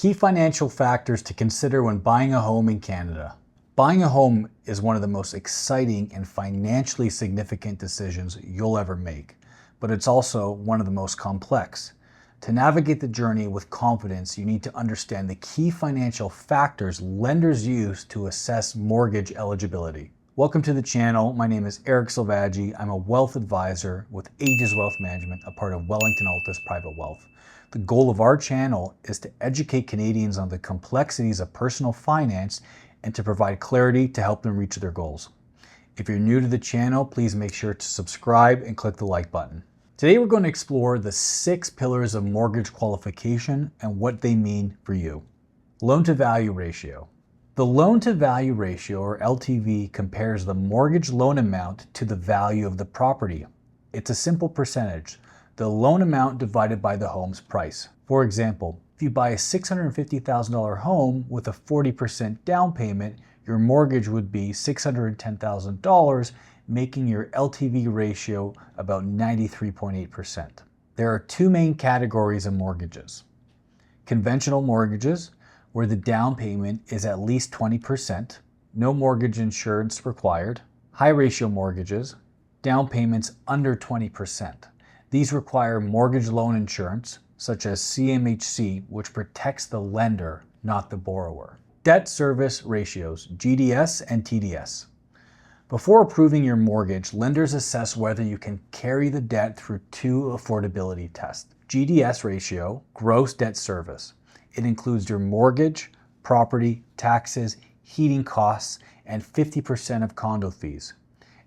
Key financial factors to consider when buying a home in Canada. Buying a home is one of the most exciting and financially significant decisions you'll ever make, but it's also one of the most complex. To navigate the journey with confidence, you need to understand the key financial factors lenders use to assess mortgage eligibility. Welcome to the channel. My name is Eric Silvaggi. I'm a wealth advisor with Aegis Wealth Management, a part of Wellington Altus Private Wealth. The goal of our channel is to educate Canadians on the complexities of personal finance and to provide clarity to help them reach their goals. If you're new to the channel, please make sure to subscribe and click the like button. Today we're going to explore the 6 pillars of mortgage qualification and what they mean for you. Loan-to-value ratio. The loan-to-value ratio, or LTV, compares the mortgage loan amount to the value of the property. It's a simple percentage, the loan amount divided by the home's price. For example, if you buy a $650,000 home with a 40% down payment, your mortgage would be $610,000, making your LTV ratio about 93.8%. There are 2 main categories of mortgages. Conventional mortgages, where the down payment is at least 20%, no mortgage insurance required. High ratio mortgages, down payments under 20%. These require mortgage loan insurance, such as CMHC, which protects the lender, not the borrower. Debt service ratios, GDS and TDS. Before approving your mortgage, lenders assess whether you can carry the debt through 2 affordability tests. GDS ratio, gross debt service. It includes your mortgage, property, taxes, heating costs, and 50% of condo fees.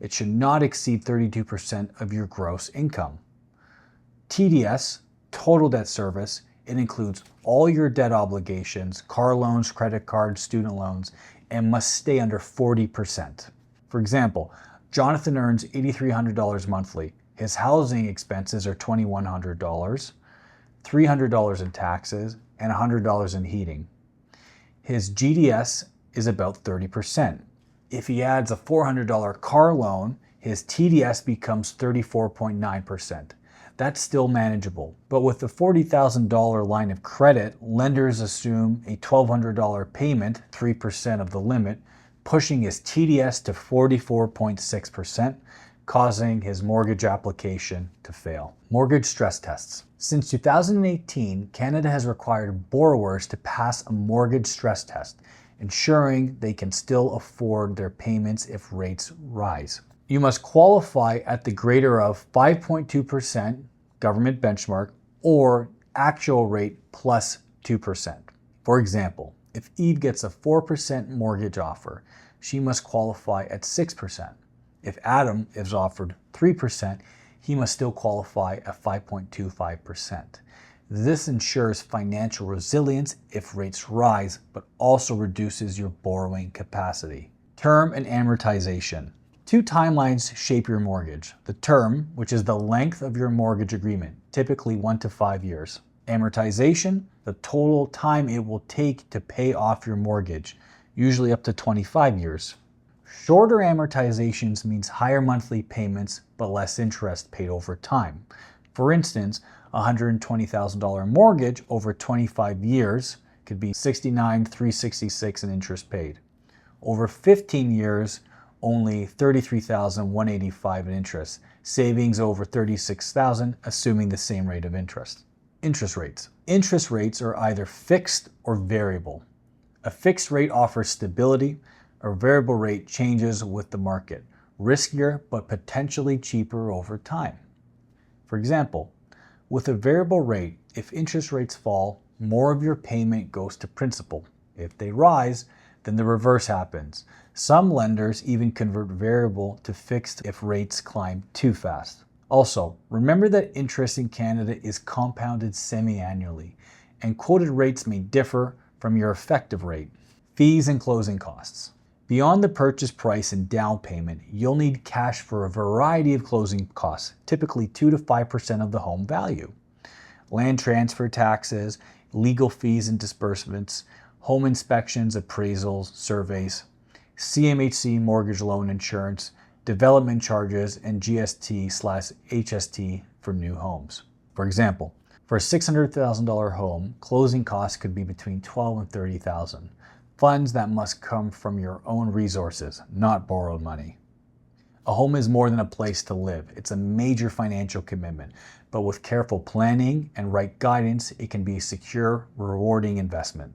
It should not exceed 32% of your gross income. TDS, total debt service. It includes all your debt obligations, car loans, credit cards, student loans, and must stay under 40%. For example, Jonathan earns $8,300 monthly. His housing expenses are $2,100, $300 in taxes, and $100 in heating. His GDS is about 30%. If he adds a $400 car loan, his TDS becomes 34.9%. That's still manageable. But with the $40,000 line of credit, lenders assume a $1,200 payment, 3% of the limit, pushing his TDS to 44.6%, causing his mortgage application to fail. Mortgage stress tests. Since 2018, Canada has required borrowers to pass a mortgage stress test, ensuring they can still afford their payments if rates rise. You must qualify at the greater of 5.2% government benchmark or actual rate plus 2%. For example, if Eve gets a 4% mortgage offer, she must qualify at 6%. If Adam is offered 3%, he must still qualify at 5.25%. This ensures financial resilience if rates rise, but also reduces your borrowing capacity. Term and amortization. 2 timelines shape your mortgage. The term, which is the length of your mortgage agreement, typically 1 to 5 years. Amortization, the total time it will take to pay off your mortgage, usually up to 25 years. Shorter amortizations means higher monthly payments but less interest paid over time. For instance, a $120,000 mortgage over 25 years could be $69,366 in interest paid. Over 15 years, only $33,185 in interest, savings over $36,000, assuming the same rate of interest. Interest rates. Interest rates are either fixed or variable. A fixed rate offers stability. A variable rate changes with the market, riskier but potentially cheaper over time. For example, with a variable rate, if interest rates fall, more of your payment goes to principal. If they rise, then the reverse happens. Some lenders even convert variable to fixed if rates climb too fast. Also, remember that interest in Canada is compounded semi-annually, and quoted rates may differ from your effective rate. Fees and closing costs. Beyond the purchase price and down payment, you'll need cash for a variety of closing costs, typically 2 to 5% of the home value. Land transfer taxes, legal fees and disbursements, home inspections, appraisals, surveys, CMHC mortgage loan insurance, development charges, and GST/HST for new homes. For example, For a $600,000 home, closing costs could be between $12,000 and $30,000. Funds that must come from your own resources, not borrowed money. A home is more than a place to live. It's a major financial commitment, but with careful planning and right guidance, it can be a secure, rewarding investment.